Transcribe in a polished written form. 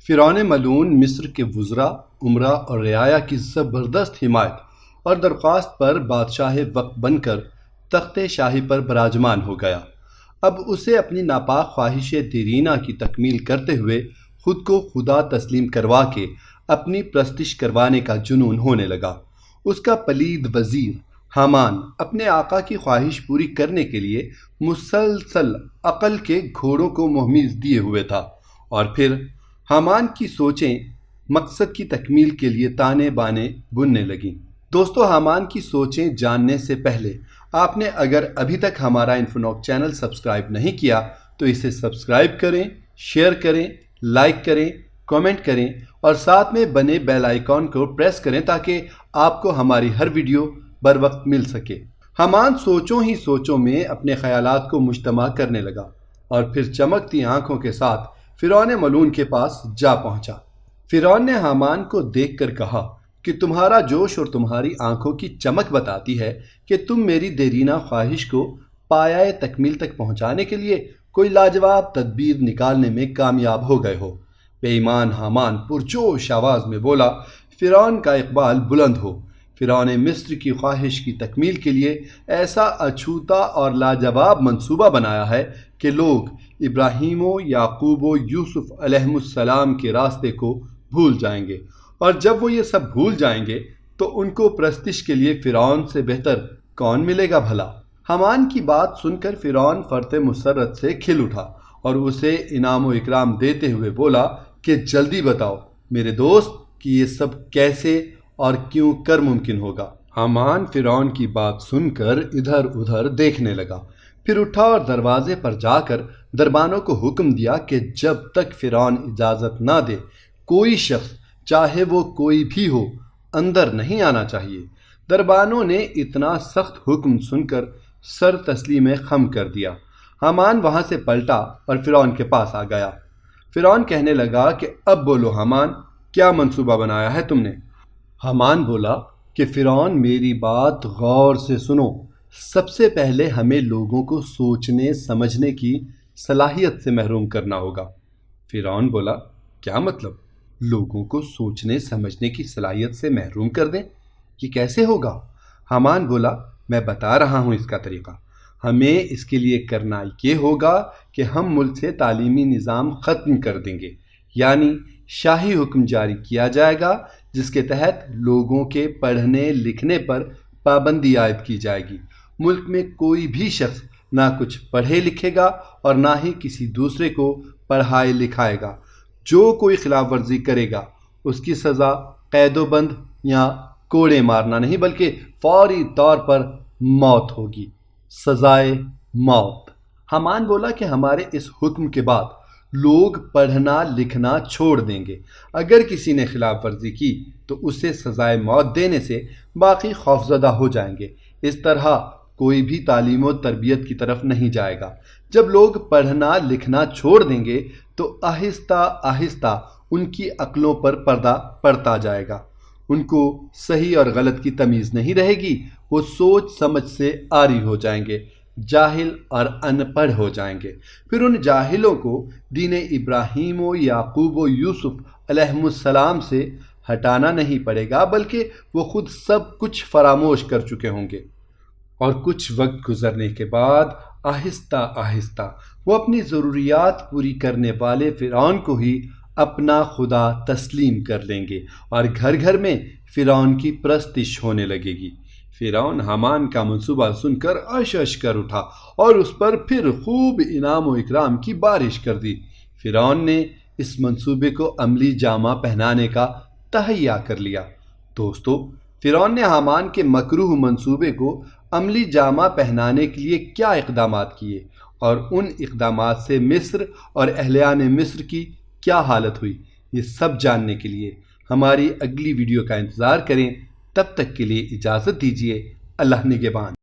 فرعون ملعون مصر کے وزراء، امراء اور رعایا کی زبردست حمایت اور درخواست پر بادشاہ وقت بن کر تخت شاہی پر براجمان ہو گیا۔ اب اسے اپنی ناپاک خواہش دیرینہ کی تکمیل کرتے ہوئے خود کو خدا تسلیم کروا کے اپنی پرستش کروانے کا جنون ہونے لگا۔ اس کا پلید وزیر حامان اپنے آقا کی خواہش پوری کرنے کے لیے مسلسل عقل کے گھوڑوں کو مہمیز دیے ہوئے تھا، اور پھر حامان کی سوچیں مقصد کی تکمیل کے لیے تانے بانے بننے لگیں۔ دوستو، حامان کی سوچیں جاننے سے پہلے آپ نے اگر ابھی تک ہمارا انفونوک چینل سبسکرائب نہیں کیا تو اسے سبسکرائب کریں، شیئر کریں، لائک کریں، کامنٹ کریں اور ساتھ میں بنے بیل آئیکن کو پریس کریں تاکہ آپ کو ہماری ہر ویڈیو بر وقت مل سکے۔ حامان سوچوں ہی سوچوں میں اپنے خیالات کو مجتمع کرنے لگا اور پھر چمکتی آنکھوں کے ساتھ فرعون ملعون کے پاس جا پہنچا۔ فرعون نے حامان کو دیکھ کر کہا کہ تمہارا جوش اور تمہاری آنکھوں کی چمک بتاتی ہے کہ تم میری دیرینہ خواہش کو پایہ تکمیل تک پہنچانے کے لیے کوئی لاجواب تدبیر نکالنے میں کامیاب ہو گئے ہو۔ بے ایمان حامان پرجوش آواز میں بولا، فرعون کا اقبال بلند ہو۔ فرعون مصر کی خواہش کی تکمیل کے لیے ایسا اچھوتا اور لاجواب منصوبہ بنایا ہے کہ لوگ ابراہیم و یعقوب و یوسف علیہ السلام کے راستے کو بھول جائیں گے، اور جب وہ یہ سب بھول جائیں گے تو ان کو پرستش کے لیے فرعون سے بہتر کون ملے گا بھلا؟ حامان کی بات سن کر فرعون فرط مسرت سے کھل اٹھا اور اسے انعام و اکرام دیتے ہوئے بولا کہ جلدی بتاؤ میرے دوست کہ یہ سب کیسے اور کیوں کر ممکن ہوگا۔ حامان فرعون کی بات سن کر ادھر ادھر دیکھنے لگا، پھر اٹھا اور دروازے پر جا کر دربانوں کو حکم دیا کہ جب تک فرعون اجازت نہ دے کوئی شخص چاہے وہ کوئی بھی ہو اندر نہیں آنا چاہیے۔ دربانوں نے اتنا سخت حکم سن کر سر تسلیم خم کر دیا۔ حامان وہاں سے پلٹا اور فرعون کے پاس آ گیا۔ فرعون کہنے لگا کہ اب بولو حامان، کیا منصوبہ بنایا ہے تم نے؟ حامان بولا کہ فرعون میری بات غور سے سنو، سب سے پہلے ہمیں لوگوں کو سوچنے سمجھنے کی صلاحیت سے محروم کرنا ہوگا۔ فرعون بولا، کیا مطلب؟ لوگوں کو سوچنے سمجھنے کی صلاحیت سے محروم کر دیں؟ یہ کیسے ہوگا؟ حامان بولا، میں بتا رہا ہوں اس کا طریقہ۔ ہمیں اس کے لیے کرنا یہ ہوگا کہ ہم ملک سے تعلیمی نظام ختم کر دیں گے، یعنی شاہی حکم جاری کیا جائے گا جس کے تحت لوگوں کے پڑھنے لکھنے پر پابندی عائد کی جائے گی۔ ملک میں کوئی بھی شخص نہ کچھ پڑھے لکھے گا اور نہ ہی کسی دوسرے کو پڑھائے لکھائے گا۔ جو کوئی خلاف ورزی کرے گا اس کی سزا قید و بند یا کوڑے مارنا نہیں بلکہ فوری طور پر موت ہوگی، سزائے موت۔ حامان بولا کہ ہمارے اس حکم کے بعد لوگ پڑھنا لکھنا چھوڑ دیں گے۔ اگر کسی نے خلاف ورزی کی تو اسے سزائے موت دینے سے باقی خوفزدہ ہو جائیں گے۔ اس طرح کوئی بھی تعلیم و تربیت کی طرف نہیں جائے گا۔ جب لوگ پڑھنا لکھنا چھوڑ دیں گے تو آہستہ آہستہ ان کی عقلوں پر پردہ پڑتا جائے گا، ان کو صحیح اور غلط کی تمیز نہیں رہے گی، وہ سوچ سمجھ سے عاری ہو جائیں گے، جاہل اور ان پڑھ ہو جائیں گے۔ پھر ان جاہلوں کو دین ابراہیم و یعقوب و یوسف علیہ السلام سے ہٹانا نہیں پڑے گا بلکہ وہ خود سب کچھ فراموش کر چکے ہوں گے، اور کچھ وقت گزرنے کے بعد آہستہ آہستہ وہ اپنی ضروریات پوری کرنے والے فرعون کو ہی اپنا خدا تسلیم کر لیں گے اور گھر گھر میں فرعون کی پرستش ہونے لگے گی۔ فرعون حامان کا منصوبہ سن کر عش عش کر اٹھا اور اس پر پھر خوب انعام و اکرام کی بارش کر دی۔ فرعون نے اس منصوبے کو عملی جامہ پہنانے کا تہیہ کر لیا۔ دوستو، فرعون نے حامان کے مکروہ منصوبے کو عملی جامہ پہنانے کے لیے کیا اقدامات کیے اور ان اقدامات سے مصر اور اہلیان مصر کی کیا حالت ہوئی، یہ سب جاننے کے لیے ہماری اگلی ویڈیو کا انتظار کریں۔ تب تک کے لیے اجازت دیجیے۔ اللہ نگہبان۔